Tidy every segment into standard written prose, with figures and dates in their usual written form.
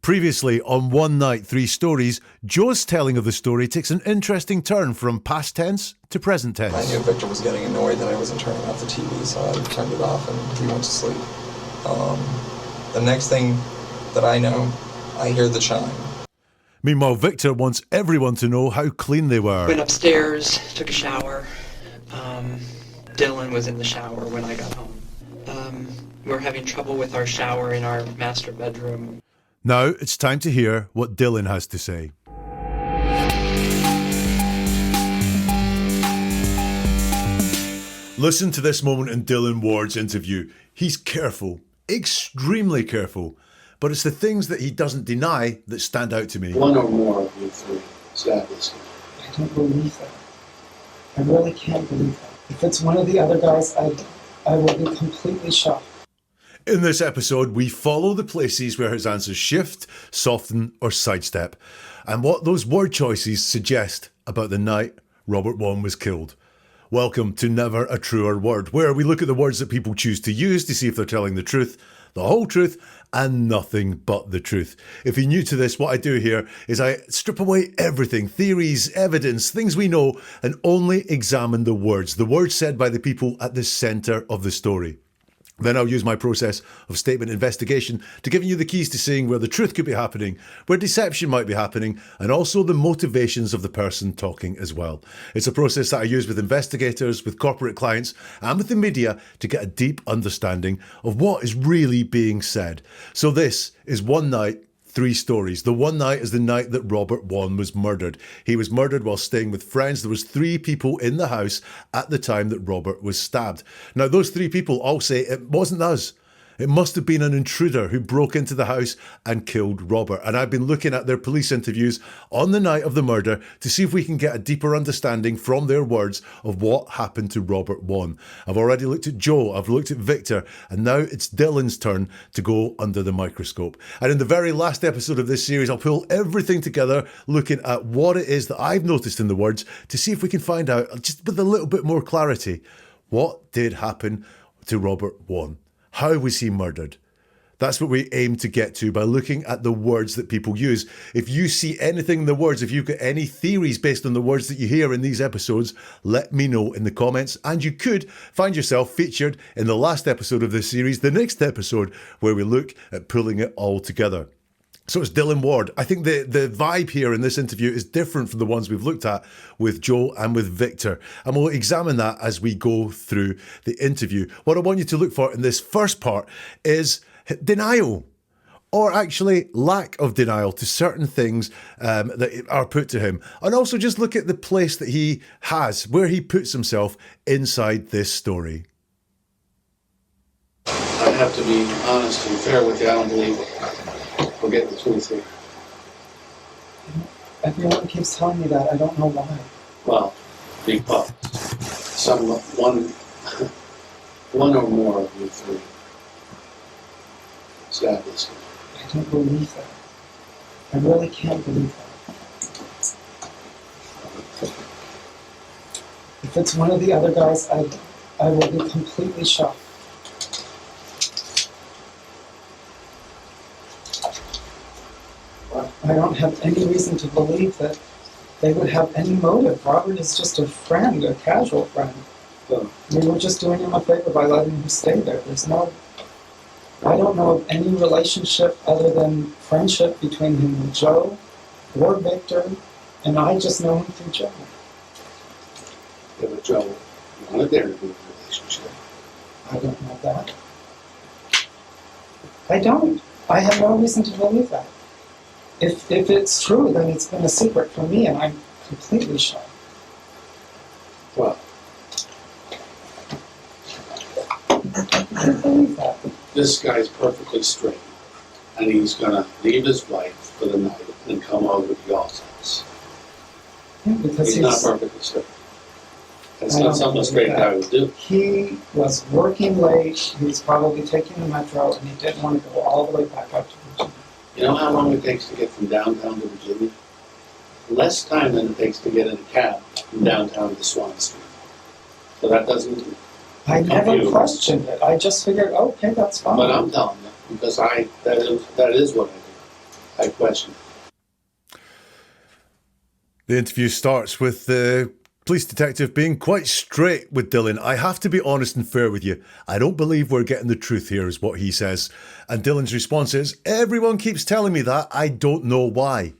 Previously on One Night, Three Stories, Joe's telling of the story takes an interesting turn from past tense to present tense. I knew Victor was getting annoyed that I wasn't turning off the TV, so I turned it off and he went to sleep. The next thing that I know, I hear the chime. Meanwhile, Victor wants everyone to know how clean they were. Went upstairs, took a shower. Dylan was in the shower when I got home. We're having trouble with our shower in our master bedroom. Now it's time to hear what Dylan has to say. Listen to this moment in Dylan Ward's interview. He's careful, extremely careful, but it's the things that he doesn't deny that stand out to me. One or more of you three, sadly. I don't believe that. I really can't believe that. If it's one of the other guys, I will be completely shocked. In this episode, we follow the places where his answers shift, soften, or sidestep, and what those word choices suggest about the night Robert Wone was killed. Welcome to Never a Truer Word, where we look at the words that people choose to use to see if they're telling the truth, the whole truth, and nothing but the truth. If you're new to this, what I do here is I strip away everything, theories, evidence, things we know, and only examine the words said by the people at the centre of the story. Then I'll use my process of statement investigation to give you the keys to seeing where the truth could be happening, where deception might be happening, and also the motivations of the person talking as well. It's a process that I use with investigators, with corporate clients, and with the media to get a deep understanding of what is really being said. So this is One Night, Three Stories. The one night is the night that Robert Wone was murdered. He was murdered while staying with friends. There was 3 people in the house at the time that Robert was stabbed. Now, those 3 people all say it wasn't us. It must have been an intruder who broke into the house and killed Robert. And I've been looking at their police interviews on the night of the murder to see if we can get a deeper understanding from their words of what happened to Robert Wone. I've already looked at Joe, I've looked at Victor, and now it's Dylan's turn to go under the microscope. And in the very last episode of this series, I'll pull everything together, looking at what it is that I've noticed in the words to see if we can find out, just with a little bit more clarity, what did happen to Robert Wone. How was he murdered? That's what we aim to get to by looking at the words that people use. If you see anything in the words, if you've got any theories based on the words that you hear in these episodes, let me know in the comments. And you could find yourself featured in the last episode of this series, the next episode, where we look at pulling it all together. So it's Dylan Ward. I think the vibe here in this interview is different from the ones we've looked at with Joe and with Victor. And we'll examine that as we go through the interview. What I want you to look for in this first part is denial, or actually lack of denial to certain things that are put to him. And also just look at the place that he has, where he puts himself inside this story. I have to be honest and fair with you. I don't believe it. We'll get the truth here. Everyone keeps telling me that. I don't know why. Well, one or more of you three, sadly. I don't believe that. I really can't believe that. If it's one of the other guys, I will be completely shocked. I don't have any reason to believe that they would have any motive. Robert is just a friend, a casual friend. We were just doing him a favor by letting him stay there. I don't know of any relationship other than friendship between him and Joe or Victor, and I just know him through Joe. Yeah, but Joe wanted there to be a relationship. I don't know that. I don't. I have no reason to believe that. If it's true, then it's been a secret from me, and I'm completely shocked. Well, I can't believe that. this guy's perfectly straight, and he's going to leave his wife for the night and come over to y'all's house. Yeah, because He's not perfectly straight. That's not something a straight guy would do. He was working late, he was probably taking the metro, and he didn't want to go all the way back up to Virginia. You know how long it takes to get from downtown to Virginia? Less time than it takes to get in a cab from downtown to Swan Street. So that doesn't... I never questioned it. I just figured, okay, that's fine. But I'm telling you, because that is what I do. I question. The interview starts with the police detective being quite straight with Dylan. I have to be honest and fair with you. I don't believe we're getting the truth here, is what he says. And Dylan's response is, everyone keeps telling me that. I don't know why.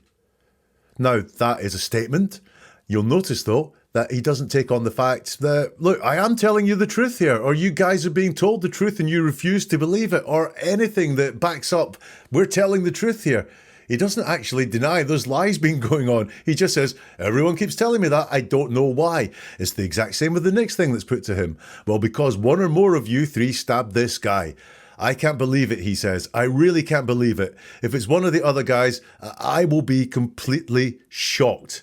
Now, that is a statement. You'll notice, though, that he doesn't take on the fact that, look, I am telling you the truth here, or you guys are being told the truth and you refuse to believe it, or anything that backs up, we're telling the truth here. He doesn't actually deny there's lies being going on. He just says, everyone keeps telling me that, I don't know why. It's the exact same with the next thing that's put to him. Well, because one or more of you three stabbed this guy. I can't believe it, he says. I really can't believe it. If it's one of the other guys, I will be completely shocked.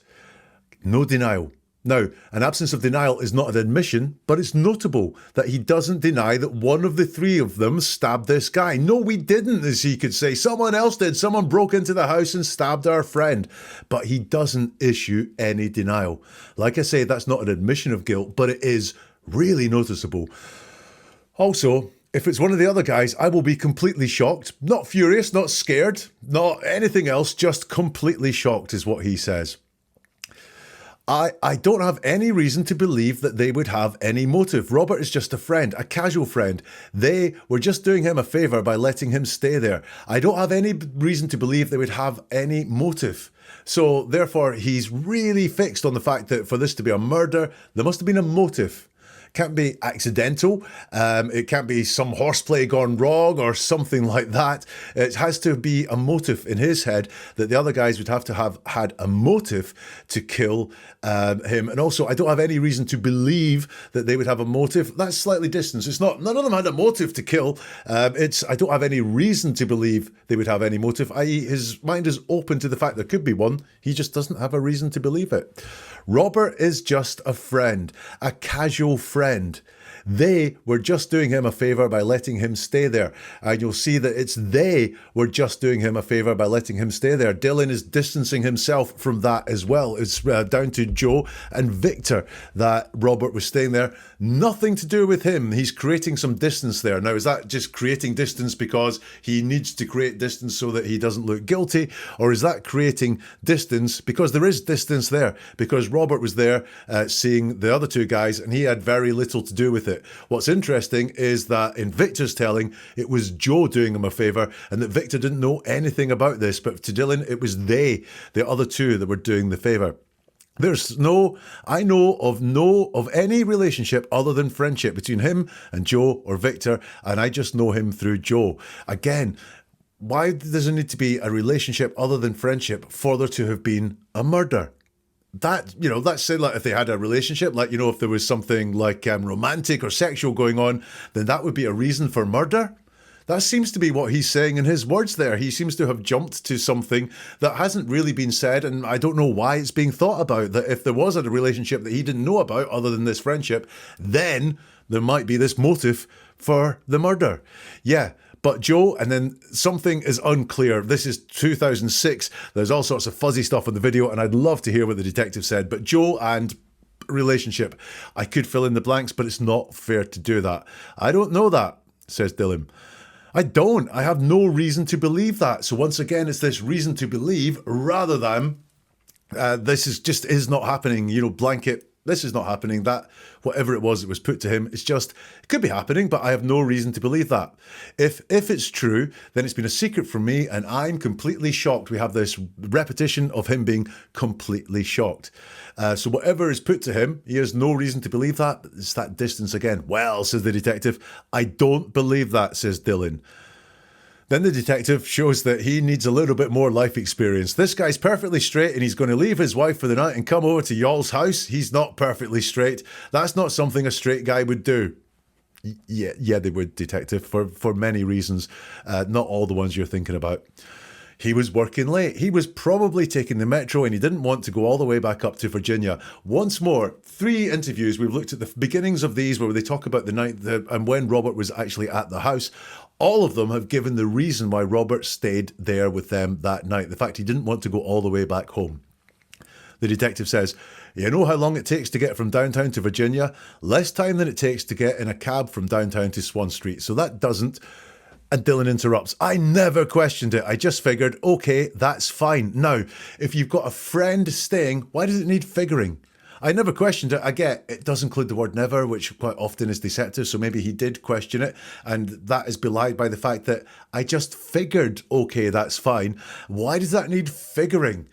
No denial. Now, an absence of denial is not an admission, but it's notable that he doesn't deny that one of the three of them stabbed this guy. No, we didn't, as he could say. Someone else did. Someone broke into the house and stabbed our friend. But he doesn't issue any denial. Like I say, that's not an admission of guilt, but it is really noticeable. Also, if it's one of the other guys, I will be completely shocked. Not furious, not scared, not anything else, just completely shocked is what he says. I don't have any reason to believe that they would have any motive. Robert is just a friend, a casual friend. They were just doing him a favour by letting him stay there. I don't have any reason to believe they would have any motive. So therefore, he's really fixed on the fact that for this to be a murder, there must have been a motive. Can't be accidental. It can't be some horseplay gone wrong or something like that. It has to be a motive in his head that the other guys would have to have had a motive to kill him. And also, I don't have any reason to believe that they would have a motive. That's slightly distant. It's not, none of them had a motive to kill. I don't have any reason to believe they would have any motive, i.e. his mind is open to the fact there could be one. He just doesn't have a reason to believe it. Robert is just a friend, a casual friend. They were just doing him a favour by letting him stay there. And you'll see that it's they were just doing him a favour by letting him stay there. Dylan is distancing himself from that as well. It's down to Joe and Victor that Robert was staying there. Nothing to do with him. He's creating some distance there. Now, is that just creating distance because he needs to create distance so that he doesn't look guilty? Or is that creating distance because there is distance there? Because Robert was there seeing the other two guys and he had very little to do with it. What's interesting is that in Victor's telling, it was Joe doing him a favour and that Victor didn't know anything about this. But to Dylan, it was they, the other two, that were doing the favour. I know of any relationship other than friendship between him and Joe or Victor, and I just know him through Joe. Again, why does there need to be a relationship other than friendship for there to have been a murder? That's say like if they had a relationship, like, if there was something like romantic or sexual going on, then that would be a reason for murder. That seems to be what he's saying in his words there. He seems to have jumped to something that hasn't really been said, and I don't know why it's being thought about, that if there was a relationship that he didn't know about other than this friendship, then there might be this motive for the murder. Yeah. But Joe, and then something is unclear. This is 2006. There's all sorts of fuzzy stuff in the video, and I'd love to hear what the detective said. But Joe and relationship, I could fill in the blanks, but it's not fair to do that. I don't know that, says Dylan. I don't. I have no reason to believe that. So once again, it's this reason to believe rather than this is not happening, blanket. This is not happening. That, whatever it was put to him, it could be happening, but I have no reason to believe that. If it's true, then it's been a secret from me and I'm completely shocked. We have this repetition of him being completely shocked. So whatever is put to him, he has no reason to believe that. It's that distance again. Well, says the detective, I don't believe that, says Dylan. Then the detective shows that he needs a little bit more life experience. This guy's perfectly straight and he's going to leave his wife for the night and come over to y'all's house. He's not perfectly straight. That's not something a straight guy would do. Yeah, they would, detective, for many reasons. Not all the ones you're thinking about. He was working late. He was probably taking the metro and he didn't want to go all the way back up to Virginia. Once more, 3 interviews. We've looked at the beginnings of these where they talk about the night and when Robert was actually at the house. All of them have given the reason why Robert stayed there with them that night. The fact he didn't want to go all the way back home. The detective says, you know how long it takes to get from downtown to Virginia? Less time than it takes to get in a cab from downtown to Swan Street. So that doesn't And Dylan interrupts. I never questioned it. I just figured, okay, that's fine. Now, if you've got a friend staying, why does it need figuring? I never questioned it. I get it does include the word never, which quite often is deceptive. So maybe he did question it. And that is belied by the fact that I just figured, okay, that's fine. Why does that need figuring?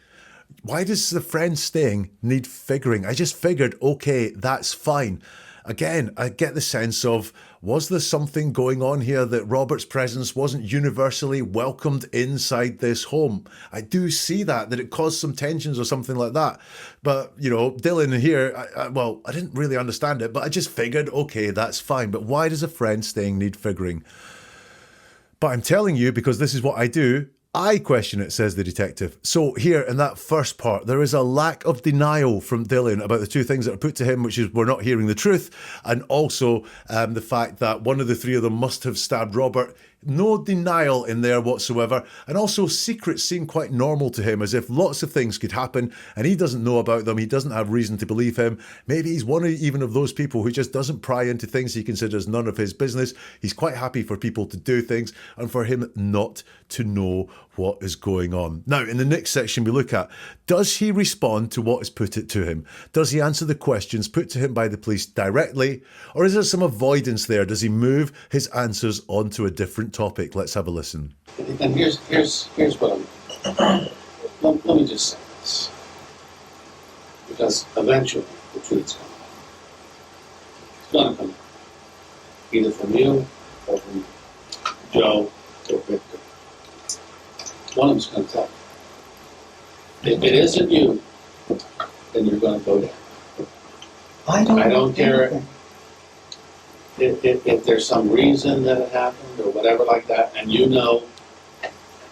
Why does the friend staying need figuring? I just figured, okay, that's fine. Again, I get the sense of, was there something going on here that Robert's presence wasn't universally welcomed inside this home? I do see that it caused some tensions or something like that. But, you know, Dylan here, I didn't really understand it, but I just figured, okay, that's fine. But why does a friend staying need figuring? But I'm telling you, because this is what I do, I question it, says the detective. So here in that first part, there is a lack of denial from Dylan about the two things that are put to him, which is we're not hearing the truth, and also the fact that one of the three of them must have stabbed Robert. No denial in there whatsoever. And also secrets seem quite normal to him, as if lots of things could happen and he doesn't know about them. He doesn't have reason to believe him. Maybe he's one even of those people who just doesn't pry into things he considers none of his business. He's quite happy for people to do things and for him not to know what is going on. Now, in the next section we look at, does he respond to what is put to him? Does he answer the questions put to him by the police directly? Or is there some avoidance there? Does he move his answers onto a different topic? Let's have a listen. And here's what I'm. Let me just say this, because eventually the truth's coming out. It's gonna come out, either from you or from Joe or Victor. One of them's gonna tell you. If it isn't you, then you're gonna go down. I don't care. If there's some reason that it happened or whatever like that, and you know,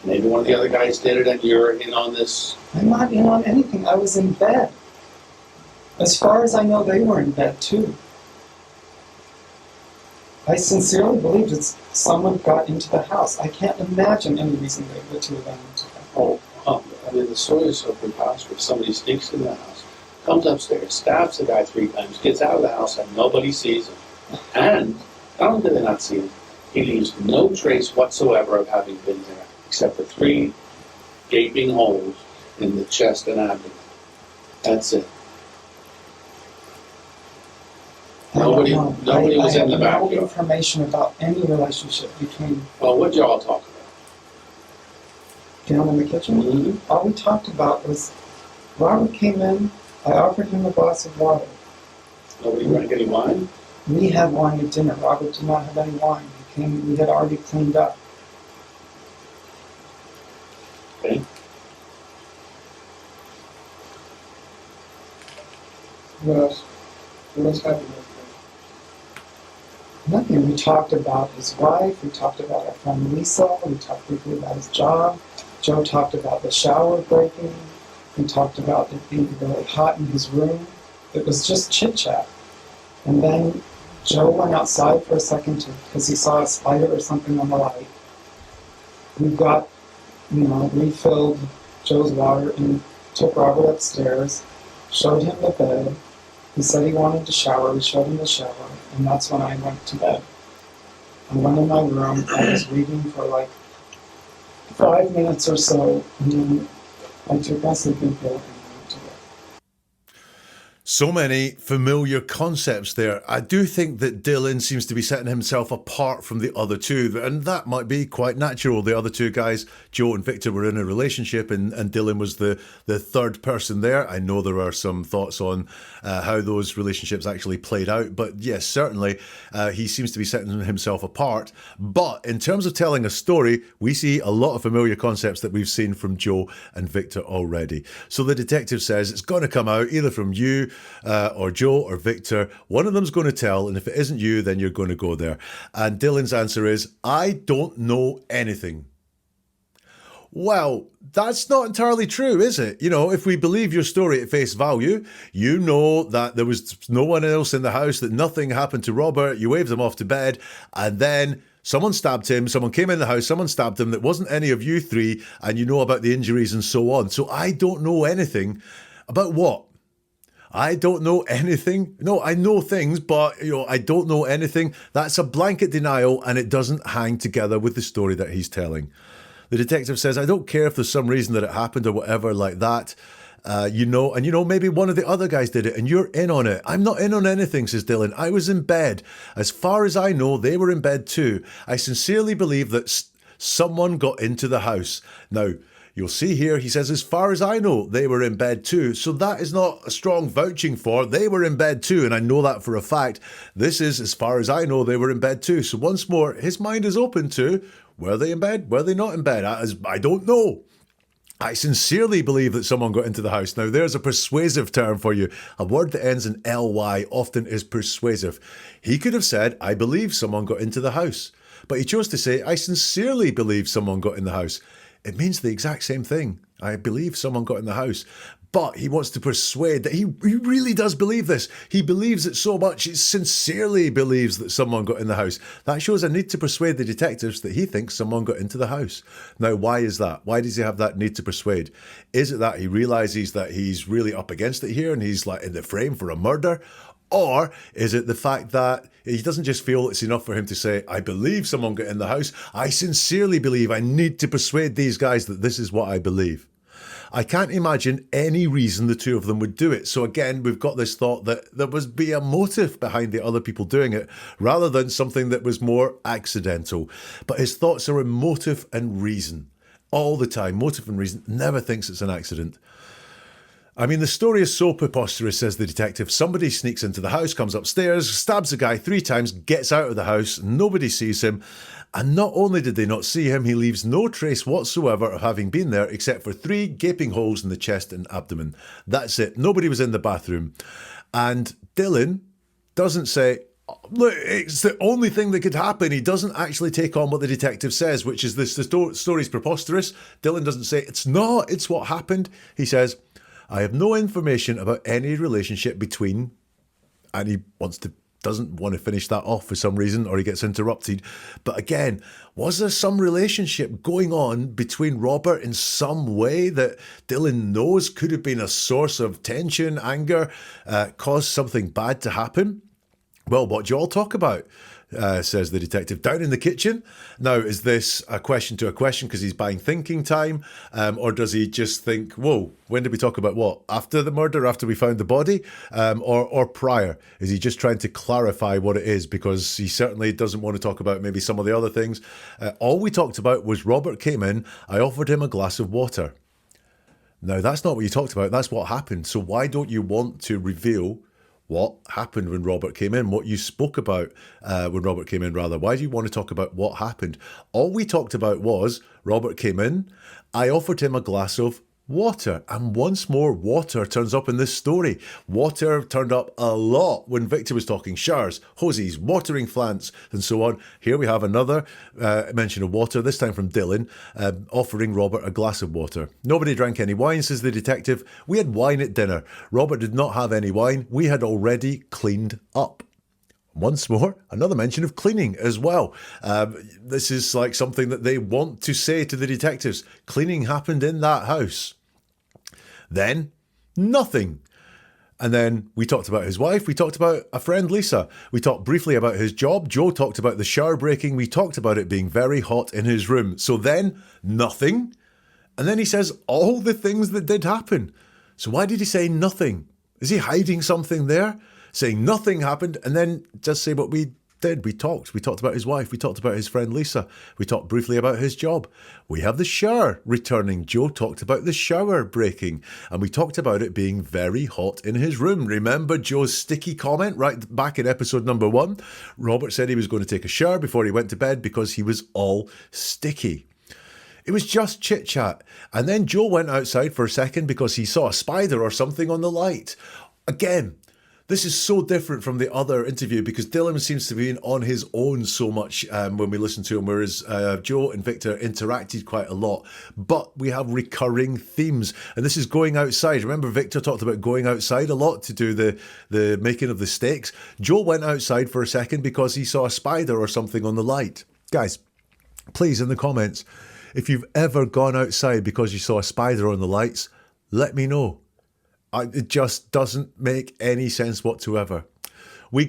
maybe one of the other guys did it and you're in on this. I'm not in on anything. I was in bed. As far as I know, they were in bed too. I sincerely believe that someone got into the house. I can't imagine any reason the two of them into the house. I mean, the story is so preposterous. Somebody sneaks in the house, comes upstairs, stabs the guy 3 times, gets out of the house, and nobody sees him. And not only do they not see him, he leaves no trace whatsoever of having been there, except for 3 gaping holes in the chest and abdomen. That's it. Nobody was in the I have no backyard. information about any relationship between Well, what'd y'all talk about? down in the kitchen. Mm-hmm. All we talked about was Robert came in, I offered him a glass of water. Nobody drank any wine? We had wine at dinner. Robert did not have any wine. We had already cleaned up. Okay. What else? What else happened? Nothing. We talked about his wife. We talked about our friend Lisa. We talked briefly about his job. Joe talked about the shower breaking. We talked about it being really hot in his room. It was just chit-chat. And then Joe went outside for a second because he saw a spider or something on the light. We got, refilled Joe's water and took Robert upstairs, showed him the bed. He said he wanted to shower. We showed him the shower, and that's when I went to bed. I went in my room. I was reading for like 5 minutes or so, and then I took my sleeping pill and went to bed. So many familiar concepts there. I do think that Dylan seems to be setting himself apart from the other two, and that might be quite natural. The other two guys, Joe and Victor, were in a relationship, and Dylan was the third person there. I know there are some thoughts on how those relationships actually played out, but yes, certainly he seems to be setting himself apart. But in terms of telling a story, we see a lot of familiar concepts that we've seen from Joe and Victor already. So the detective says it's going to come out either from you or Joe or Victor. One of them's going to tell, and if it isn't you, then you're going to go there. And Dylan's answer is, I don't know anything. Well, that's not entirely true, is it? If we believe your story at face value, you know that there was no one else in the house, that nothing happened to Robert, you waved him off to bed, and then someone stabbed him, someone came in the house, someone stabbed him, that wasn't any of you three, and you know about the injuries and so on. So I don't know anything. About what? I don't know anything. No, I know things, but I don't know anything. That's a blanket denial, and it doesn't hang together with the story that he's telling. The detective says, I don't care if there's some reason that it happened or whatever like that. Maybe one of the other guys did it and you're in on it. I'm not in on anything, says Dylan. I was in bed. As far as I know, they were in bed too. I sincerely believe that someone got into the house. Now, you'll see here, he says, as far as I know, they were in bed too. So that is not a strong vouching for they were in bed too. And I know that for a fact. This is, as far as I know, they were in bed too. So once more, his mind is open to, were they in bed? Were they not in bed? I don't know. I sincerely believe that someone got into the house. Now, there's a persuasive term for you. A word that ends in ly often is persuasive. He could have said, I believe someone got into the house. But he chose to say, I sincerely believe someone got in the house. It means the exact same thing. I believe someone got in the house. But he wants to persuade that he really does believe this. He believes it so much, he sincerely believes that someone got in the house. That shows a need to persuade the detectives that he thinks someone got into the house. Now, why is that? Why does he have that need to persuade? Is it that he realises that he's really up against it here and he's like in the frame for a murder? Or is it the fact that he doesn't just feel it's enough for him to say, I believe someone got in the house. I sincerely believe I need to persuade these guys that this is what I believe. I can't imagine any reason the two of them would do it. So again, we've got this thought that there must be a motive behind the other people doing it, rather than something that was more accidental. But his thoughts are in motive and reason. All the time, motive and reason, never thinks it's an accident. I mean, the story is so preposterous, says the detective. Somebody sneaks into the house, comes upstairs, stabs the guy 3 times, gets out of the house, nobody sees him. And not only did they not see him, he leaves no trace whatsoever of having been there except for 3 gaping holes in the chest and abdomen. That's it. Nobody was in the bathroom. And Dylan doesn't say, look, it's the only thing that could happen. He doesn't actually take on what the detective says, which is this: the story's preposterous. Dylan doesn't say, it's not, it's what happened. He says, I have no information about any relationship between, and he doesn't want to finish that off for some reason, or he gets interrupted. But again, was there some relationship going on between Robert in some way that Dylan knows could have been a source of tension, anger, caused something bad to happen? Well, what do you all talk about? Says the detective. Down in the kitchen? Now, is this a question to a question because he's buying thinking time? Or does he just think, whoa, when did we talk about what? After the murder, after we found the body? Or prior? Is he just trying to clarify what it is? Because he certainly doesn't want to talk about maybe some of the other things. All we talked about was Robert came in, I offered him a glass of water. Now, that's not what you talked about. That's what happened. So why don't you want to reveal what happened when Robert came in, what you spoke about when Robert came in, rather? Why do you want to talk about what happened? All we talked about was Robert came in, I offered him a glass of water. And once more, water turns up in this story. Water turned up a lot when Victor was talking. Showers, hoses, watering plants, and so on. Here we have another mention of water, this time from Dylan, offering Robert a glass of water. Nobody drank any wine, says the detective. We had wine at dinner. Robert did not have any wine. We had already cleaned up. Once more, another mention of cleaning as well. This is like something that they want to say to the detectives. Cleaning happened in that house. Then, nothing. And then we talked about his wife. We talked about a friend, Lisa. We talked briefly about his job. Joe talked about the shower breaking. We talked about it being very hot in his room. So then, nothing. And then he says all the things that did happen. So why did he say nothing? Is he hiding something there? Saying nothing happened and then just say what we did. We talked about his wife. We talked about his friend Lisa. We talked briefly about his job. We have the shower returning. Joe talked about the shower breaking. And we talked about it being very hot in his room. Remember Joe's sticky comment right back in episode number 1? Robert said he was going to take a shower before he went to bed because he was all sticky. It was just chit-chat. And then Joe went outside for a second because he saw a spider or something on the light. Again, this is so different from the other interview because Dylan seems to be on his own so much when we listen to him, whereas Joe and Victor interacted quite a lot. But we have recurring themes, and this is going outside. Remember, Victor talked about going outside a lot to do the making of the steaks. Joe went outside for a second because he saw a spider or something on the light. Guys, please, in the comments, if you've ever gone outside because you saw a spider on the lights, let me know. It just doesn't make any sense whatsoever. We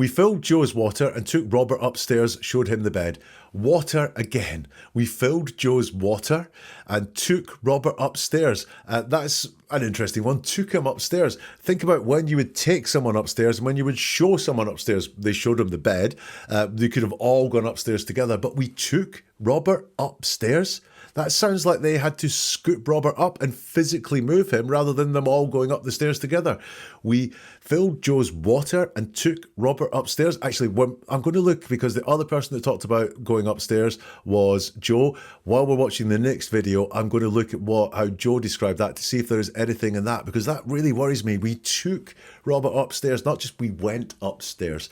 filled Joe's water and took Robert upstairs, showed him the bed. Water again. We filled Joe's water and took Robert upstairs. That's an interesting one. Took him upstairs. Think about when you would take someone upstairs and when you would show someone upstairs. They showed him the bed. They could have all gone upstairs together, but we took Robert upstairs. That sounds like they had to scoop Robert up and physically move him rather than them all going up the stairs together. We filled Joe's water and took Robert upstairs. Actually, I'm going to look because the other person that talked about going upstairs was Joe. While we're watching the next video, I'm going to look at how Joe described that to see if there's anything in that, because that really worries me. We took Robert upstairs, not just we went upstairs.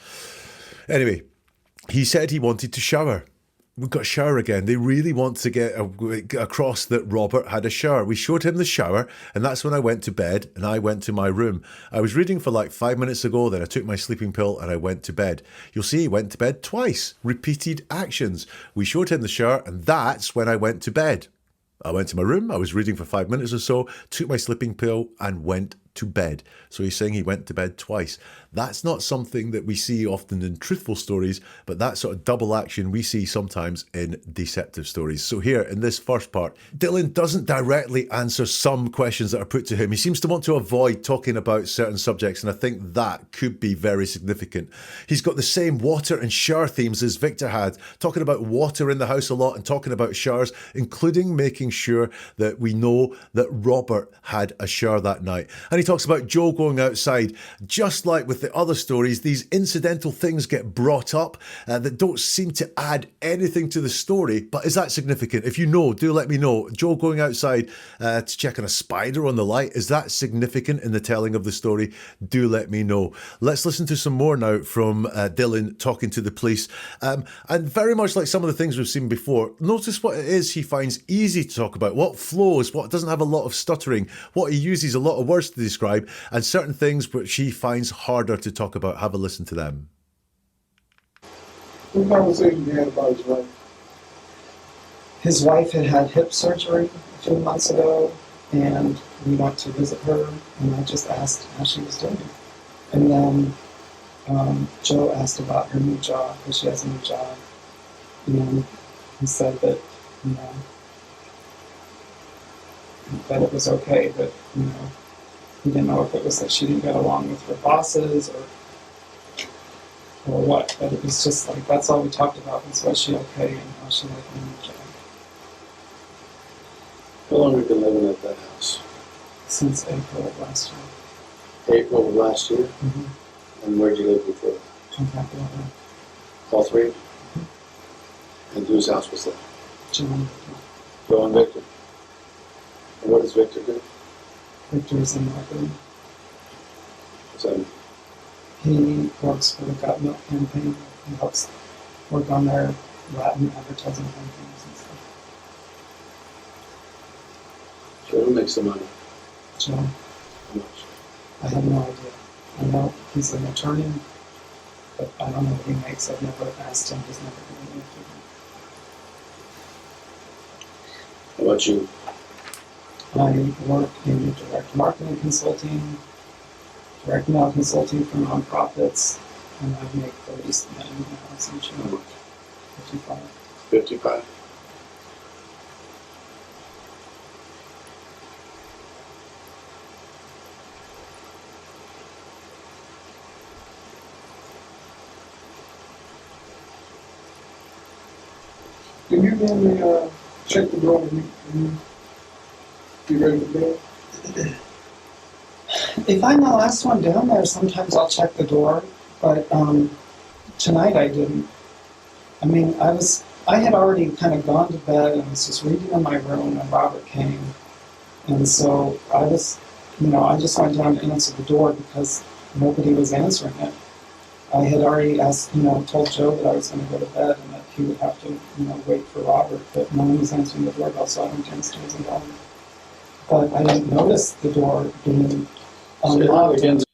Anyway, he said he wanted to shower. We've got a shower again. They really want to get across that Robert had a shower. We showed him the shower, and that's when I went to bed and I went to my room. I was reading for like 5 minutes ago, then I took my sleeping pill and I went to bed. You'll see he went to bed twice. Repeated actions. We showed him the shower, and that's when I went to bed. I went to my room, I was reading for 5 minutes or so, took my sleeping pill and went to bed. So he's saying he went to bed twice. That's not something that we see often in truthful stories, but that sort of double action we see sometimes in deceptive stories. So here in this first part, Dylan doesn't directly answer some questions that are put to him. He seems to want to avoid talking about certain subjects, and I think that could be very significant. He's got the same water and shower themes as Victor had, talking about water in the house a lot and talking about showers, including making sure that we know that Robert had a shower that night. And he talks about Joe going outside. Just like with the other stories, these incidental things get brought up that don't seem to add anything to the story. But is that significant? If you know, do let me know. Joe going outside to check on a spider on the light, is that significant in the telling of the story? Do let me know. Let's listen to some more now from Dylan talking to the police. And very much like some of the things we've seen before, notice what it is he finds easy to talk about, what flows, what doesn't have a lot of stuttering, what he uses a lot of words to describe, and certain things which he finds harder to talk about. Have a listen to them. What conversation you had about his wife? His wife had hip surgery a few months ago, and we went to visit her, and I just asked how she was doing. And then Joe asked about her new job, because she has a new job. And he said that, that it was okay, but, he didn't know if it was that she didn't get along with her bosses or what, but it was just like, that's all we talked about was she okay and how she liked her new job. How long have you been living at that house? Since April of last year. April of last year? Mm-hmm. And where'd you live before? On Capitol Hill. All three? Mm-hmm. And whose house was that? John. Joe and Victor. And what does Victor do? Victor's in marketing. So, He works for the Got Milk campaign. He helps work on their Latin advertising campaigns and stuff. Joe, who makes the money? Joe, How much? I have no idea. I know he's an attorney, but I don't know what he makes. I've never asked him. He's never given me a figure. How about you? I work in direct marketing consulting, direct mail consulting for nonprofits, and I make $30,000 each How year. much? 55. 55? Do you normally check the door when you be ready to go? If I'm the last one down there, sometimes I'll check the door, but tonight I didn't. I mean, I had already kind of gone to bed and was just reading in my room when Robert came. And so I was, I just went down to answer the door because nobody was answering it. I had already told Joe that I was going to go to bed and that he would have to, wait for Robert, but no one was answering the doorbell, so I went downstairs and got him. But I didn't notice the door being unlocked.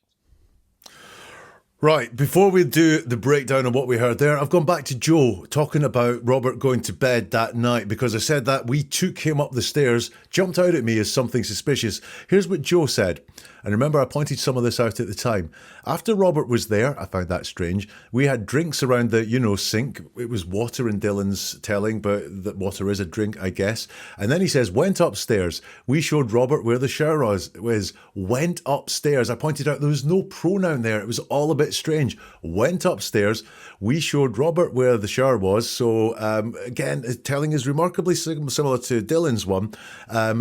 Right, before we do the breakdown of what we heard there, I've gone back to Joe talking about Robert going to bed that night because I said that we took him up the stairs, jumped out at me as something suspicious. Here's what Joe said. And remember, I pointed some of this out at the time. After Robert was there, I found that strange. We had drinks around the, sink. It was water in Dylan's telling, but that water is a drink, I guess. And then he says, went upstairs. We showed Robert where the shower was. Went upstairs. I pointed out there was no pronoun there. It was all a bit strange. Went upstairs. We showed Robert where the shower was. So, again, telling is remarkably similar to Dylan's one,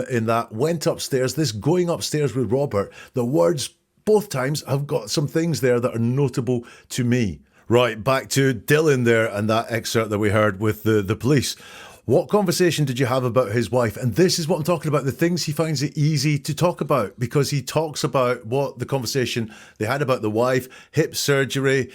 in that went upstairs. This going upstairs with Robert, the words both times have got some things there that are notable to me. Right, back to Dylan there and that excerpt that we heard with the police. What conversation did you have about his wife? And this is what I'm talking about, the things he finds it easy to talk about, because he talks about what the conversation they had about the wife, hip surgery,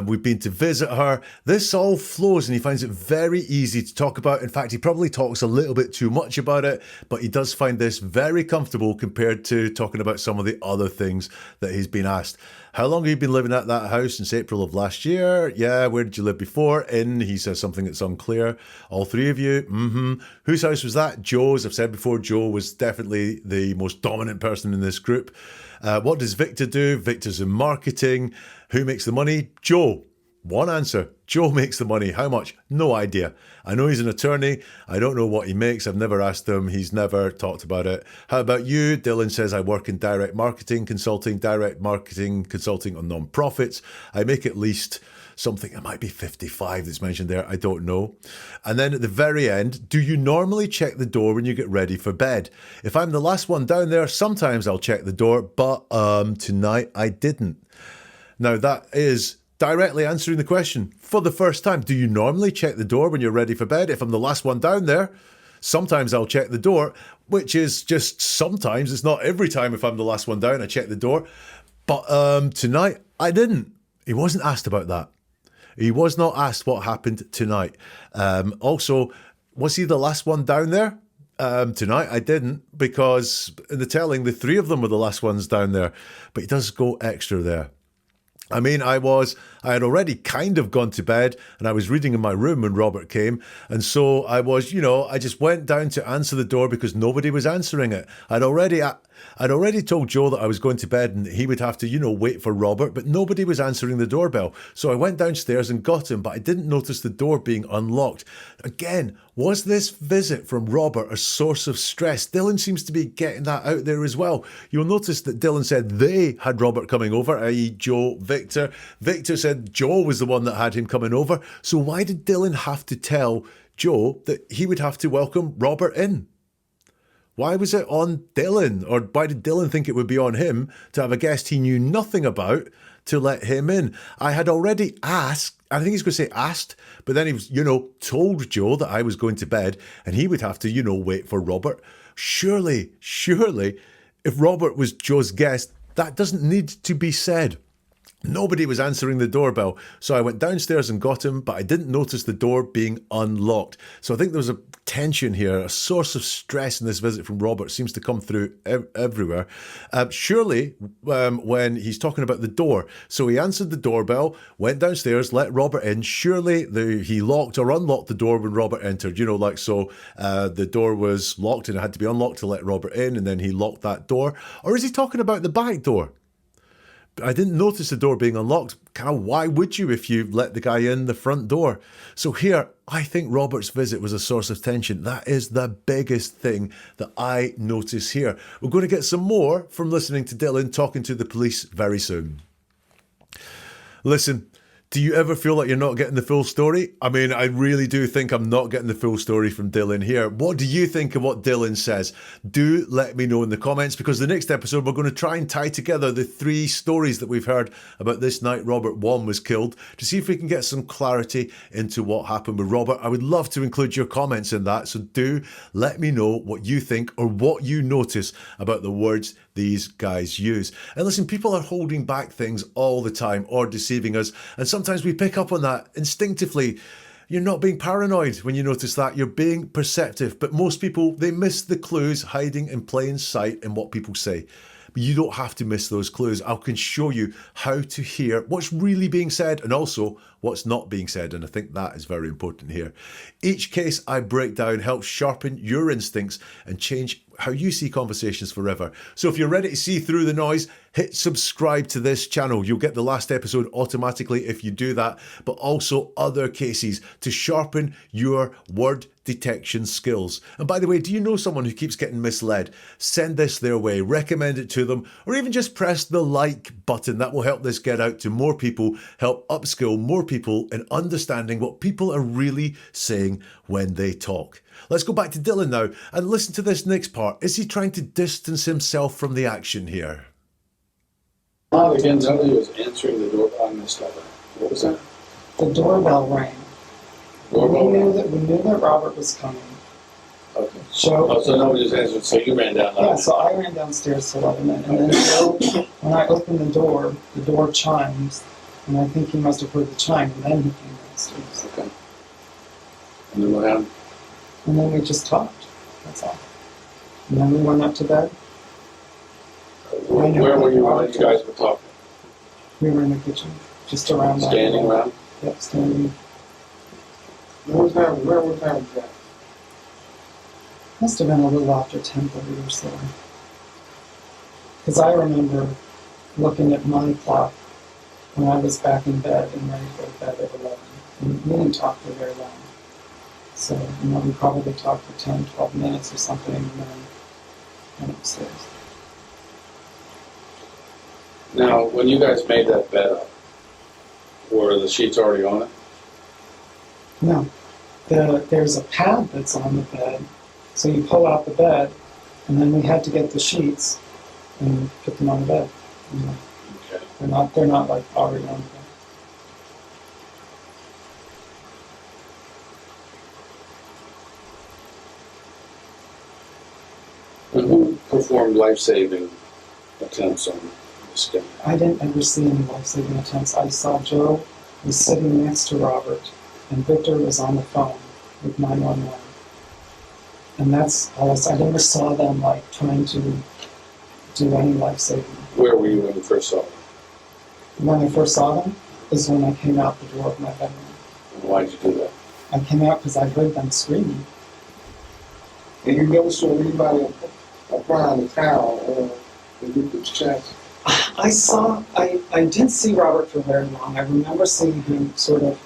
we've been to visit her. This all flows and he finds it very easy to talk about. In fact, he probably talks a little bit too much about it, but he does find this very comfortable compared to talking about some of the other things that he's been asked. How long have you been living at that house? Since April of last year? Yeah, where did you live before? In, he says something that's unclear. All three of you? Mm-hmm. Whose house was that? Joe's. I've said before, Joe was definitely the most dominant person in this group. What does Victor do? Victor's in marketing. Who makes the money? Joe. One answer. Joe makes the money. How much? No idea. I know he's an attorney. I don't know what he makes. I've never asked him. He's never talked about it. How about you? Dylan says, I work in direct marketing consulting on non-profits. I make at least something, it might be 55 that's mentioned there. I don't know. And then at the very end, do you normally check the door when you get ready for bed? If I'm the last one down there, sometimes I'll check the door, but tonight I didn't. Now that is directly answering the question for the first time. Do you normally check the door when you're ready for bed? If I'm the last one down there, sometimes I'll check the door, which is just sometimes. It's not every time. If I'm the last one down, I check the door. But tonight, I didn't. He wasn't asked about that. He was not asked what happened tonight. Also, was he the last one down there? Tonight I didn't, because in the telling, the three of them were the last ones down there. But he does go extra there. I mean, I had already kind of gone to bed and I was reading in my room when Robert came. And so I was, I just went down to answer the door because nobody was answering it. I'd already told Joe that I was going to bed and he would have to, wait for Robert, but nobody was answering the doorbell. So I went downstairs and got him, but I didn't notice the door being unlocked. Again, was this visit from Robert a source of stress? Dylan seems to be getting that out there as well. You'll notice that Dylan said they had Robert coming over, i.e. Joe, Victor. Victor said Joe was the one that had him coming over. So why did Dylan have to tell Joe that he would have to welcome Robert in? Why was it on Dylan? Or why did Dylan think it would be on him to have a guest he knew nothing about to let him in? I had already asked, I think he's going to say asked, but then he was, told Joe that I was going to bed and he would have to, wait for Robert. Surely, if Robert was Joe's guest, that doesn't need to be said. Nobody was answering the doorbell, so I went downstairs and got him, but I didn't notice the door being unlocked. So I think there was a tension here, a source of stress in this visit from Robert seems to come through everywhere. Surely, when he's talking about the door, so he answered the doorbell, went downstairs, let Robert in. Surely he locked or unlocked the door when Robert entered. The door was locked and it had to be unlocked to let Robert in, and then he locked that door. Or is he talking about the back door? I didn't notice the door being unlocked. Why would you if you let the guy in the front door? So here, I think Robert's visit was a source of tension. That is the biggest thing that I notice here. We're going to get some more from listening to Dylan talking to the police very soon. Listen, do you ever feel like you're not getting the full story? I mean, I really do think I'm not getting the full story from Dylan here. What do you think of what Dylan says? Do let me know in the comments, because the next episode we're going to try and tie together the three stories that we've heard about this night Robert Wone was killed, to see if we can get some clarity into what happened with Robert. I would love to include your comments in that, so do let me know what you think or what you notice about the words these guys use. And listen, people are holding back things all the time or deceiving us, and sometimes we pick up on that instinctively. You're not being paranoid when you notice that. You're being perceptive. But most people, they miss the clues hiding in plain sight in what people say. but you don't have to miss those clues. I can show you how to hear what's really being said and also what's not being said, and I think that is very important here. Each case I break down helps sharpen your instincts and change how you see conversations forever. So if you're ready to see through the noise, hit subscribe to this channel. You'll get the last episode automatically if you do that, but also other cases to sharpen your word detection skills. And by the way, do you know someone who keeps getting misled? Send this their way, recommend it to them, or even just press the like button. That will help this get out to more people, help upskill more people in understanding what people are really saying when they talk. Let's go back to Dylan now and listen to this next part. Is he trying to distance himself from the action here? Again, somebody was answering the door. I missed all that. What was that? The doorbell rang. Doorbell we rang. knew that Robert was coming. Okay. Joe, Oh, so nobody just answered. So you ran down. yeah, so I ran downstairs to let him in, and then Joe, when I opened the door chimes, and I think he must have heard the chime, and then he came downstairs. Okay. And then what happened? And then we just talked. That's all. And then we went up to bed. Where were you when you guys were talking? We were in the kitchen, just around that. Standing around? Yep, standing. Where was that? Must have been a little after 10:30 or so. Because I remember looking at my clock when I was back in bed and ready to go to bed at 11. And we didn't talk for very long. So, we probably talked for 10, 12 minutes or something, and then went upstairs. Now, when you guys made that bed up, were the sheets already on it? No. There's a pad that's on the bed, so you pull out the bed, and then we had to get the sheets and put them on the bed. Okay. They're not like already on the bed. And who performed life-saving attempts on this guy? I didn't ever see any life-saving attempts. I saw Joe was sitting next to Robert, and Victor was on the phone with 911. And that's all I never saw them trying to do any life-saving. Where were you when you first saw them? When I first saw them is when I came out the door of my bedroom. And why'd you do that? I came out because I heard them screaming. And you never saw anybody applying the towel or the victim's chest. I didn't see Robert for very long. I remember seeing him sort of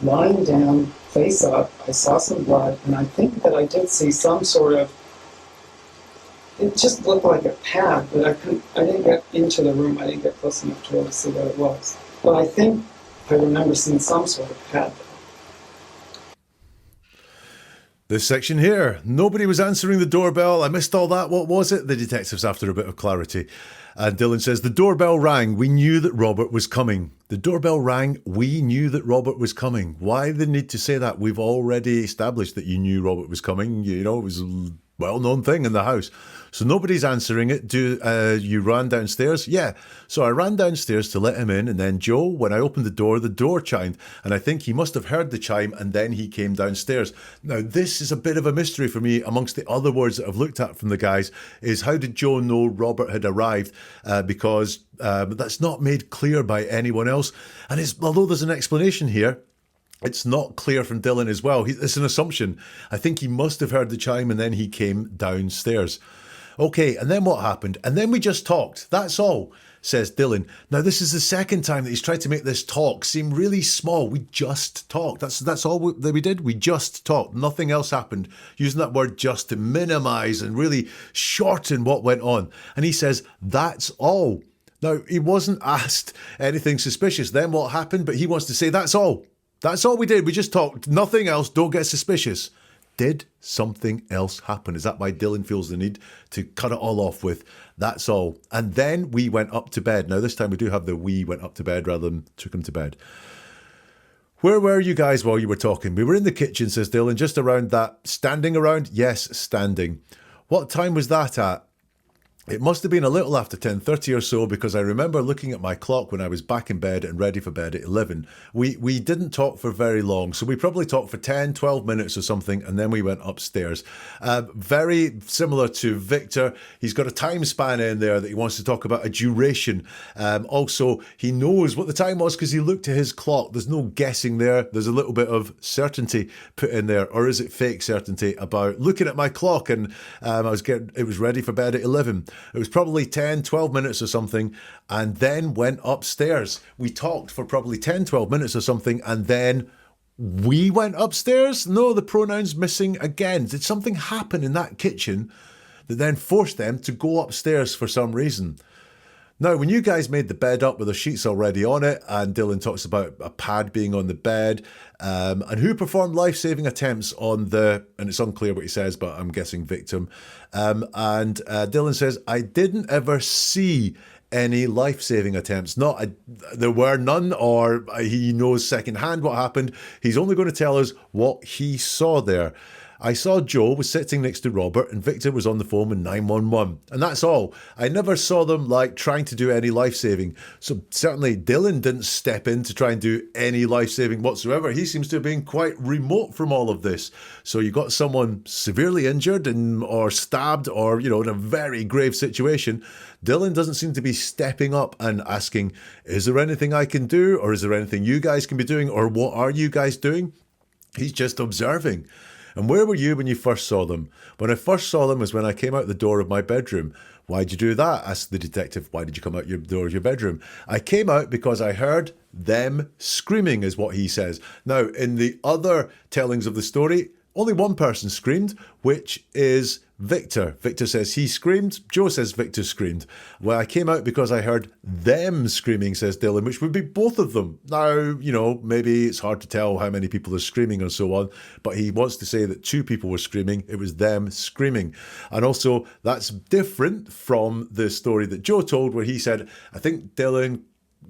lying down, face up. I saw some blood, and I think that I did see some sort of, it just looked like a pad, but I didn't get into the room. I didn't get close enough to really see what it was. But I think I remember seeing some sort of pad there. This section here, nobody was answering the doorbell. I missed all that. What was it? The detectives after a bit of clarity. And Dylan says, the doorbell rang. We knew that Robert was coming. The doorbell rang. We knew that Robert was coming. Why the need to say that? We've already established that you knew Robert was coming. It was a well-known thing in the house. So nobody's answering it. You ran downstairs? Yeah. So I ran downstairs to let him in, and then Joe, when I opened the door chimed, and I think he must have heard the chime, and then he came downstairs. Now, this is a bit of a mystery for me. Amongst the other words that I've looked at from the guys is how did Joe know Robert had arrived? Because that's not made clear by anyone else. And although there's an explanation here, it's not clear from Dylan as well. It's an assumption. I think he must have heard the chime and then he came downstairs. Okay, and then what happened? And then we just talked. That's all, says Dylan. Now, this is the second time that he's tried to make this talk seem really small. We just talked. That's all that we did. We just talked. Nothing else happened. Using that word just to minimize and really shorten what went on. And he says, that's all. Now, he wasn't asked anything suspicious. Then what happened? But he wants to say, that's all. That's all we did. We just talked. Nothing else. Don't get suspicious. Did something else happen? Is that why Dylan feels the need to cut it all off with, that's all? And then we went up to bed. Now, this time we do have the we went up to bed rather than took him to bed. Where were you guys while you were talking? We were in the kitchen, says Dylan, just around that. Standing around? Yes, standing. What time was that at? It must have been a little after 10:30 or so, because I remember looking at my clock when I was back in bed and ready for bed at 11. We didn't talk for very long, so we probably talked for 10, 12 minutes or something, and then we went upstairs. Very similar to Victor, he's got a time span in there that he wants to talk about, a duration. Also, he knows what the time was because he looked at his clock. There's no guessing there. There's a little bit of certainty put in there, or is it fake certainty about looking at my clock and it was ready for bed at 11. It was probably 10, 12 minutes or something, and then went upstairs. We talked for probably 10, 12 minutes or something, and then we went upstairs. No, the pronoun's missing again. Did something happen in that kitchen that then forced them to go upstairs for some reason? Now, when you guys made the bed up with the sheets already on it, and Dylan talks about a pad being on the bed, and who performed life-saving attempts on and it's unclear what he says, but I'm guessing victim. Dylan says, I didn't ever see any life-saving attempts. There were none, or he knows secondhand what happened. He's only going to tell us what he saw there. I saw Joe was sitting next to Robert and Victor was on the phone with 911. And that's all. I never saw them trying to do any life-saving. So certainly Dylan didn't step in to try and do any life-saving whatsoever. He seems to have been quite remote from all of this. So you got someone severely injured or stabbed or, in a very grave situation. Dylan doesn't seem to be stepping up and asking, is there anything I can do? Or is there anything you guys can be doing? Or what are you guys doing? He's just observing. And where were you when you first saw them? When I first saw them was when I came out the door of my bedroom. Why'd you do that? Asked the detective. Why did you come out your door of your bedroom? I came out because I heard them screaming, is what he says. Now, in the other tellings of the story, only one person screamed, which is Victor. Victor says he screamed. Joe says Victor screamed. Well, I came out because I heard them screaming, says Dylan, which would be both of them. Now, maybe it's hard to tell how many people are screaming and so on, but he wants to say that two people were screaming. It was them screaming. And also, that's different from the story that Joe told, where he said, I think Dylan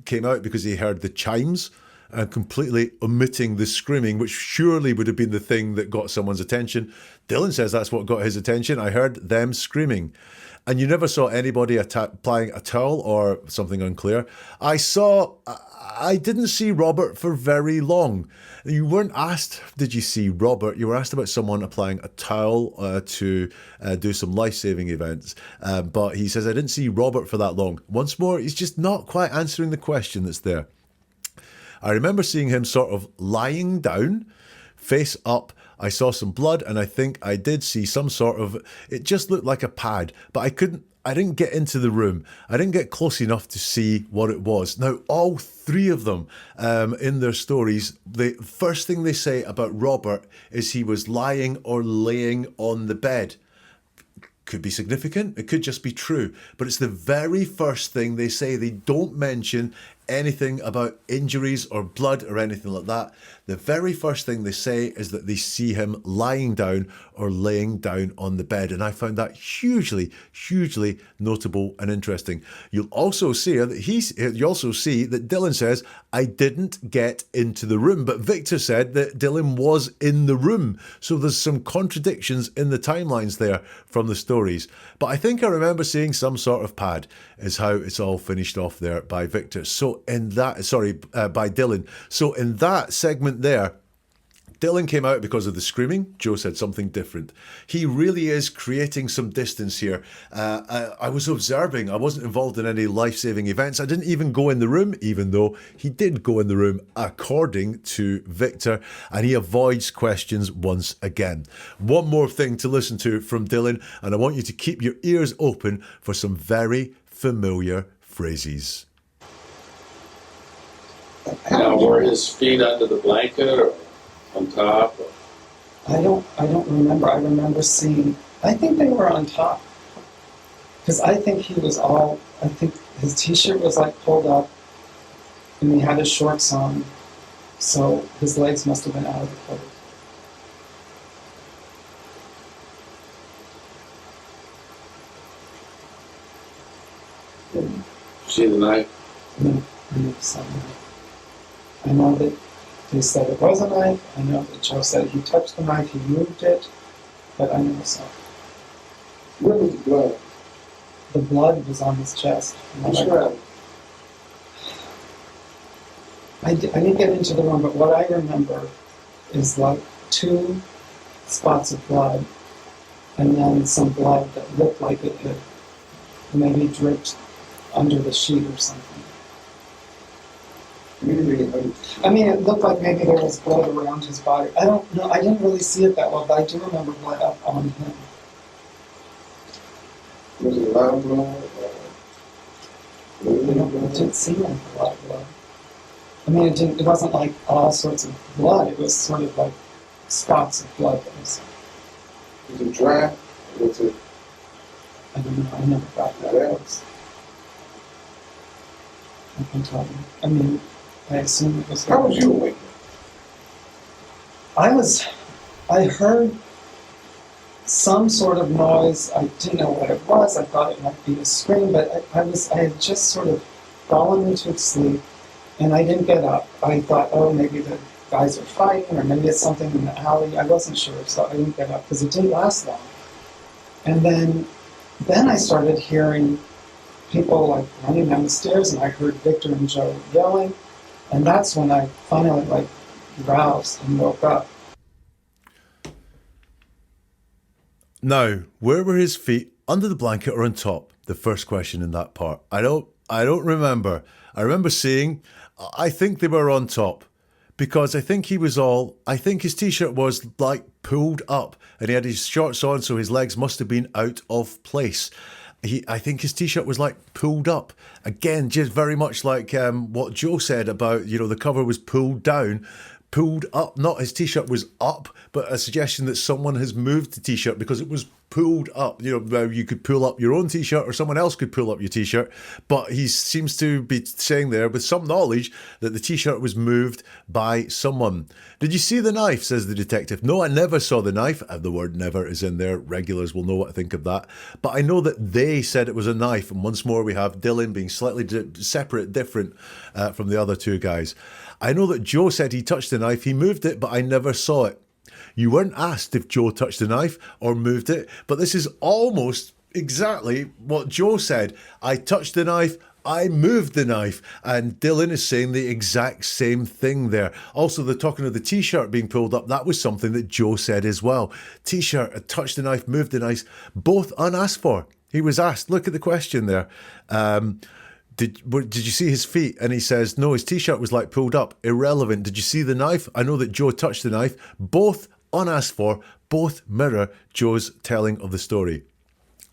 came out because he heard the chimes, and completely omitting the screaming, which surely would have been the thing that got someone's attention. Dylan says that's what got his attention. I heard them screaming. And you never saw anybody applying a towel or something unclear. I didn't see Robert for very long. You weren't asked, did you see Robert? You were asked about someone applying a towel to do some life-saving events. But he says, I didn't see Robert for that long. Once more, he's just not quite answering the question that's there. I remember seeing him sort of lying down, face up. I saw some blood, and I think I did see some sort of, it just looked like a pad, but I didn't get into the room. I didn't get close enough to see what it was. Now, all three of them, in their stories, the first thing they say about Robert is he was lying or laying on the bed. Could be significant, it could just be true, but it's the very first thing they say. They don't mention anything about injuries or blood or anything like that. The very first thing they say is that they see him lying down or laying down on the bed, and I found that hugely, hugely notable and interesting. You'll also see that Dylan says, I didn't get into the room, but Victor said that Dylan was in the room. So there's some contradictions in the timelines there from the stories. But I think I remember seeing some sort of pad is how it's all finished off there by Victor. So by Dylan. So in that segment there, Dylan came out because of the screaming. Joe said something different. He really is creating some distance here. I was observing. I wasn't involved in any life-saving events. I didn't even go in the room, even though he did go in the room, according to Victor, and he avoids questions once again. One more thing to listen to from Dylan, and I want you to keep your ears open for some very familiar phrases. Now, were his feet under the blanket or on top? I don't remember. I remember seeing, I think they were on top. Because I think his t-shirt was pulled up and he had his shorts on. So his legs must have been out of the clothes. See the knife? No, I never saw the knife. I know that they said it was a knife. I know that Joe said he touched the knife, he moved it, but I never saw it. Where was the blood? the blood was on his chest. Describe it. I didn't get into the room, but what I remember is like 2 spots of blood, and then some blood that looked like it had maybe dripped under the sheet or something. I mean, it looked like maybe there was blood around his body. I don't know. I didn't really see it that well, but I do remember blood up on him. Was it a lot of blood? It didn't seem like a lot of blood. I mean, it wasn't like all sorts of blood. It was sort of like spots of blood. Was it dry? Was it? I don't know. I never got that. Yeah. I can tell you. I mean, I assume it was. How was you awake? I heard some sort of noise. I didn't know what it was. I thought it might be a scream, but I had just sort of fallen into sleep, and I didn't get up. I thought, oh, maybe the guys are fighting, or maybe it's something in the alley. I wasn't sure, so I didn't get up because it didn't last long. And then I started hearing people like running down the stairs, and I heard Victor and Joe yelling, and that's when I finally like roused and woke up. Now, where were his feet? Under the blanket or on top? The first question in that part. I don't remember. I remember seeing, I think they were on top, because I think his t-shirt was like pulled up, and he had his shorts on, so his legs must have been out of place. I think his t-shirt was like pulled up. Again, just very much like what Joe said about, the cover was pulled down, pulled up. Not his t-shirt was up, but a suggestion that someone has moved the t-shirt because it was pulled up. Where you could pull up your own t-shirt or someone else could pull up your t-shirt. But he seems to be saying there with some knowledge that the t-shirt was moved by someone. Did you see the knife, says the detective. No, I never saw the knife. The word never is in there. Regulars will know what I think of that. But I know that they said it was a knife. And once more, we have Dylan being slightly different from the other 2 guys. I know that Joe said he touched the knife. He moved it, but I never saw it. You weren't asked if Joe touched the knife or moved it, but this is almost exactly what Joe said. I touched the knife, I moved the knife, and Dylan is saying the exact same thing there. Also, the talking of the t-shirt being pulled up, that was something that Joe said as well. T-shirt, touched the knife, moved the knife, both unasked for. He was asked, look at the question there. Did you see his feet? And he says, no, his t-shirt was like pulled up. Irrelevant. Did you see the knife? I know that Joe touched the knife. Both unasked for, both mirror Joe's telling of the story.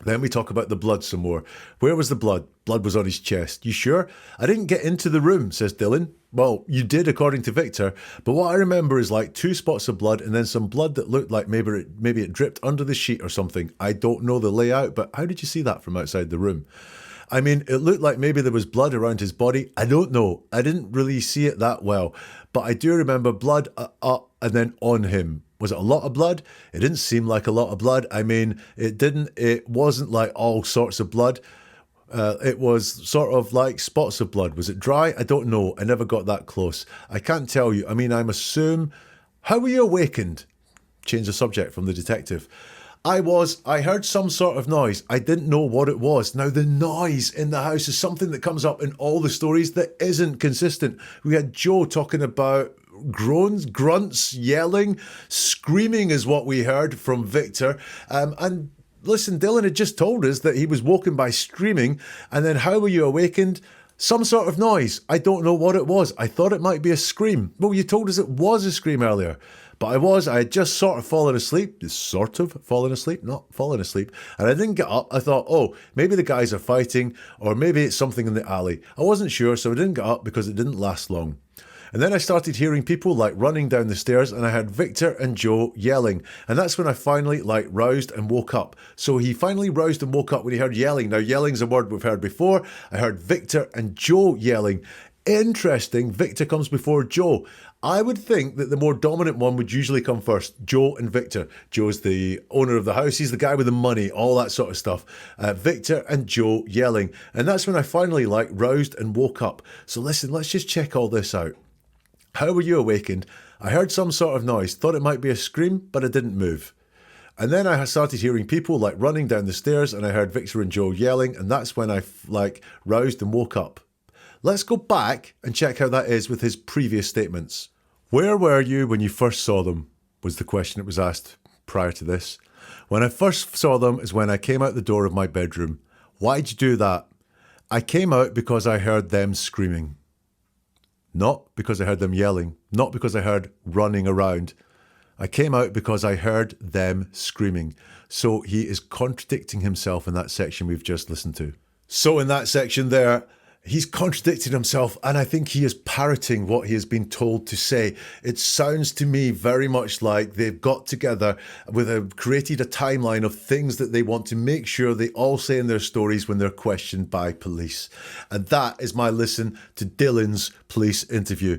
Then we talk about the blood some more. Where was the blood? Blood was on his chest. You sure? I didn't get into the room, says Dylan. Well, you did according to Victor, but what I remember is like 2 spots of blood and then some blood that looked like maybe it dripped under the sheet or something. I don't know the layout, but how did you see that from outside the room? I mean, it looked like maybe there was blood around his body. I don't know. I didn't really see it that well, but I do remember blood up and then on him. Was it a lot of blood? It didn't seem like a lot of blood. I mean, it wasn't like all sorts of blood. It was sort of like spots of blood. Was it dry? I don't know. I never got that close. I can't tell you. I mean, I'm assume. How were you awakened? Change the subject from the detective. I heard some sort of noise. I didn't know what it was. Now, the noise in the house is something that comes up in all the stories that isn't consistent. We had Joe talking about groans, grunts, yelling, screaming is what we heard from Victor. And listen, Dylan had just told us that he was woken by screaming. And then how were you awakened? Some sort of noise. I don't know what it was. I thought it might be a scream. Well, you told us it was a scream earlier. But I had just sort of fallen asleep. Not fallen asleep. And I didn't get up. I thought, oh, maybe the guys are fighting, or maybe it's something in the alley. I wasn't sure, so I didn't get up because it didn't last long. And then I started hearing people like running down the stairs, and I heard Victor and Joe yelling. And that's when I finally roused and woke up. So he finally roused and woke up when he heard yelling. Now, yelling's a word we've heard before. I heard Victor and Joe yelling. Interesting, Victor comes before Joe. I would think that the more dominant one would usually come first, Joe and Victor. Joe's the owner of the house, he's the guy with the money, all that sort of stuff. Victor and Joe yelling. And that's when I finally roused and woke up. So listen, let's just check all this out. How were you awakened? I heard some sort of noise, thought it might be a scream, but I didn't move. And then I started hearing people like running down the stairs, and I heard Victor and Joe yelling, and that's when I roused and woke up. Let's go back and check how that is with his previous statements. Where were you when you first saw them? Was the question that was asked prior to this. When I first saw them is when I came out the door of my bedroom. Why'd you do that? I came out because I heard them screaming. Not because I heard them yelling. Not because I heard running around. I came out because I heard them screaming. So he is contradicting himself in that section we've just listened to. So in that section there, he's contradicting himself, and I think he is parroting what he has been told to say. It sounds to me very much like they've got together created a timeline of things that they want to make sure they all say in their stories when they're questioned by police. And that is my listen to Dylan's police interview.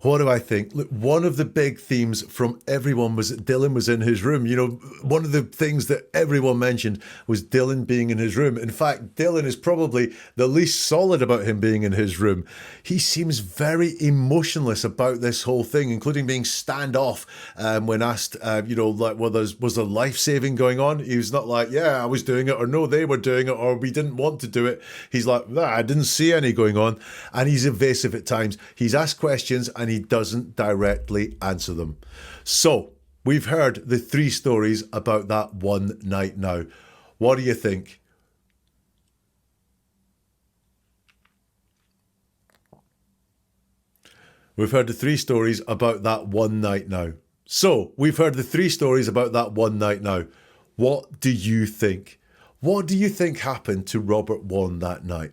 What do I think? Look, one of the big themes from everyone was that Dylan was in his room. You know, one of the things that everyone mentioned was Dylan being in his room. In fact, Dylan is probably the least solid about him being in his room. He seems very emotionless about this whole thing, including being standoff when asked, was there life-saving going on? He was not like, yeah, I was doing it, or no, they were doing it, or we didn't want to do it. He's like, nah, I didn't see any going on. And he's evasive at times. He's asked questions and he doesn't directly answer them. So we've heard the 3 stories about that one night now. What do you think? We've heard the 3 stories about that one night now. So, we've heard the 3 stories about that one night now. What do you think? What do you think happened to Robert Wone that night?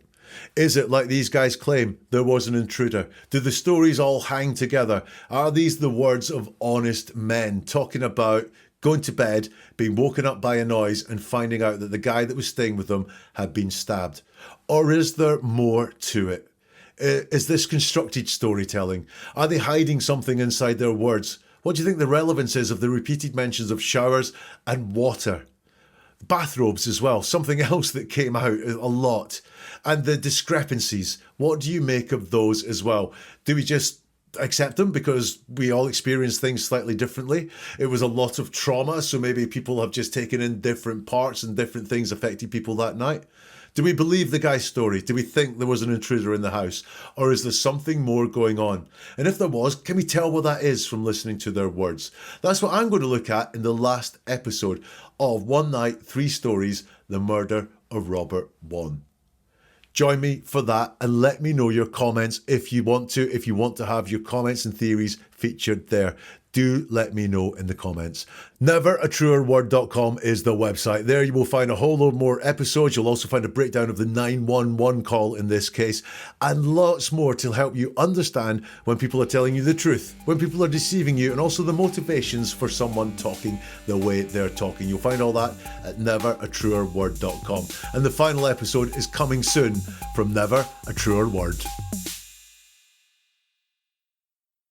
Is it like these guys claim there was an intruder? Do the stories all hang together? Are these the words of honest men talking about going to bed, being woken up by a noise and finding out that the guy that was staying with them had been stabbed? Or is there more to it? Is this constructed storytelling? Are they hiding something inside their words? What do you think the relevance is of the repeated mentions of showers and water? Bathrobes as well, something else that came out a lot. And the discrepancies, what do you make of those as well? Do we just accept them because we all experience things slightly differently? It was a lot of trauma, so maybe people have just taken in different parts and different things affecting people that night. Do we believe the guy's story? Do we think there was an intruder in the house? Or is there something more going on? And if there was, can we tell what that is from listening to their words? That's what I'm going to look at in the last episode of One Night, 3 Stories, The Murder of Robert Wone. Join me for that and let me know your comments if you want to have your comments and theories featured there. Do let me know in the comments. NeverAtruerWord.com is the website. There you will find a whole load more episodes. You'll also find a breakdown of the 911 call in this case, and lots more to help you understand when people are telling you the truth, when people are deceiving you, and also the motivations for someone talking the way they're talking. You'll find all that at NeverAtruerWord.com. And the final episode is coming soon from Never a Truer Word.